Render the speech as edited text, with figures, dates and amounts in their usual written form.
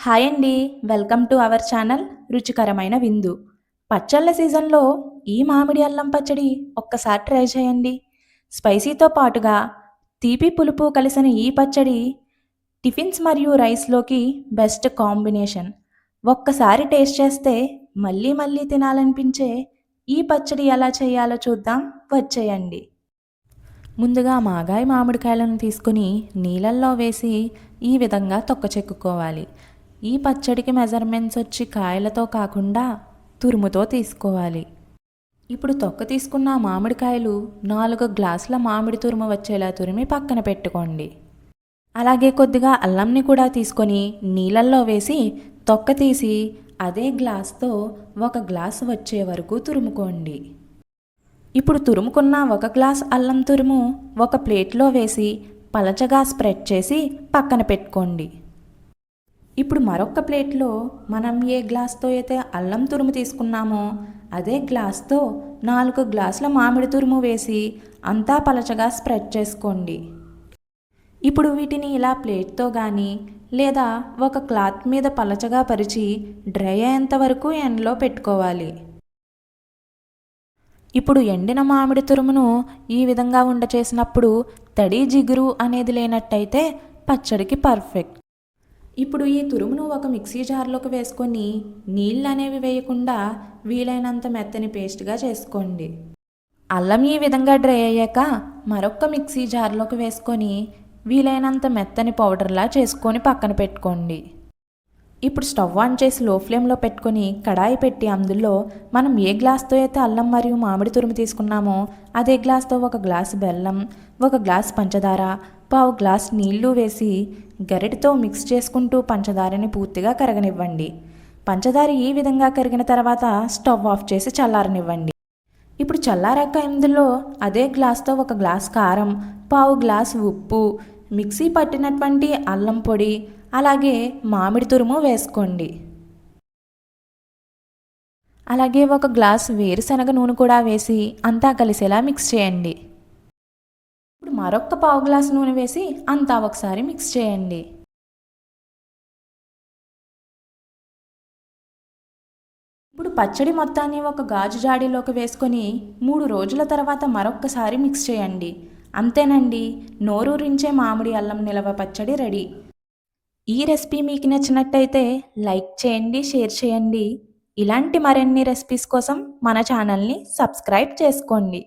Hi అండి. Welcome to our channel రుచికరమైన విందు. పచ్చళ్ళ సీజన్లో ఈ మామిడి అల్లం పచ్చడి ఒక్కసారి ట్రై చేయండి. స్పైసీతో పాటుగా తీపి పులుపు కలిసిన ఈ పచ్చడి టిఫిన్స్ మరియు రైస్లోకి బెస్ట్ కాంబినేషన్. ఒక్కసారి టేస్ట్ చేస్తే మళ్ళీ మళ్ళీ తినాలనిపించే ఈ పచ్చడి ఎలా చేయాలో చూద్దాం, వచ్చేయండి. ముందుగా మాగాయి మామిడికాయలను తీసుకుని నీళ్ళల్లో వేసి ఈ విధంగా తొక్కచెక్కుకోవాలి. ఈ పచ్చడికి మెజర్మెంట్స్ వచ్చి కాయలతో కాకుండా తురుముతో తీసుకోవాలి. ఇప్పుడు తొక్క తీసుకున్న మామిడికాయలు 4 గ్లాసుల మామిడి తురుము వచ్చేలా తురిమి పక్కన పెట్టుకోండి. అలాగే కొద్దిగా అల్లంని కూడా తీసుకొని నీళ్ళల్లో వేసి తొక్క తీసి అదే గ్లాస్తో 1 గ్లాసు వచ్చే వరకు తురుముకోండి. ఇప్పుడు తురుముకున్న 1 గ్లాస్ అల్లం తురుము ఒక ప్లేట్లో వేసి పలచగా స్ప్రెడ్ చేసి పక్కన పెట్టుకోండి. ఇప్పుడు మరొక ప్లేట్లో మనం ఏ గ్లాస్తో అయితే అల్లం తురుము తీసుకున్నామో అదే గ్లాస్తో 4 గ్లాసుల మామిడి తురుము వేసి అంతా పలచగా స్ప్రెడ్ చేసుకోండి. ఇప్పుడు వీటిని ఇలా ప్లేట్తో కానీ లేదా ఒక క్లాత్ మీద పలచగా పరిచి డ్రై అయ్యేంత వరకు ఎండలో పెట్టుకోవాలి. ఇప్పుడు ఎండిన మామిడి తురుమును ఈ విధంగా చేసినప్పుడు తడి జిగురు అనేది లేనట్టయితే పచ్చడికి పర్ఫెక్ట్. ఇప్పుడు ఈ తురుమును ఒక మిక్సీ జార్లోకి వేసుకొని నీళ్ళు అనేవి వేయకుండా వీలైనంత మెత్తని పేస్ట్గా చేసుకోండి. అల్లం ఈ విధంగా డ్రై అయ్యాక మరొక మిక్సీ జార్లోకి వేసుకొని వీలైనంత మెత్తని పౌడర్లా చేసుకొని పక్కన పెట్టుకోండి. ఇప్పుడు స్టవ్ ఆన్ చేసి లో ఫ్లేమ్లో పెట్టుకొని కడాయి పెట్టి అందులో మనం ఏ గ్లాస్తో అయితే అల్లం మరియు మామిడి తురుము తీసుకున్నామో అదే గ్లాస్తో 1 గ్లాసు బెల్లం, 1 గ్లాసు పంచదార, 1/2 గ్లాసు నీళ్లు వేసి గరిటెతో మిక్స్ చేసుకుంటూ పంచదారని పూర్తిగా కరగనివ్వండి. పంచదార ఈ విధంగా కరిగిన తర్వాత స్టవ్ ఆఫ్ చేసి చల్లారనివ్వండి. ఇప్పుడు చల్లారాక ఇందులో అదే గ్లాస్తో 1 గ్లాసు కారం, 1/2 గ్లాసు ఉప్పు, మిక్సీ పట్టినటువంటి అల్లం పొడి, అలాగే మామిడి తురుము వేసుకోండి. అలాగే 1 గ్లాసు వేరుశనగ నూనె కూడా వేసి అంతా కలిసేలా మిక్స్ చేయండి. ఇప్పుడు మరొక 1/2 గ్లాసు నూనె వేసి అంతా ఒకసారి మిక్స్ చేయండి. ఇప్పుడు పచ్చడి మొత్తాన్ని ఒక గాజు జాడీలోకి వేసుకొని 3 రోజుల తర్వాత మరొక్కసారి మిక్స్ చేయండి. అంతేనండి, నోరూరించే మామిడి అల్లం నిలవ పచ్చడి రెడీ. ఈ రెసిపీ మీకు నచ్చినట్టయితే లైక్ చేయండి, షేర్ చేయండి. ఇలాంటి మరిన్ని రెసిపీస్ కోసం మన ఛానల్ని సబ్స్క్రైబ్ చేసుకోండి.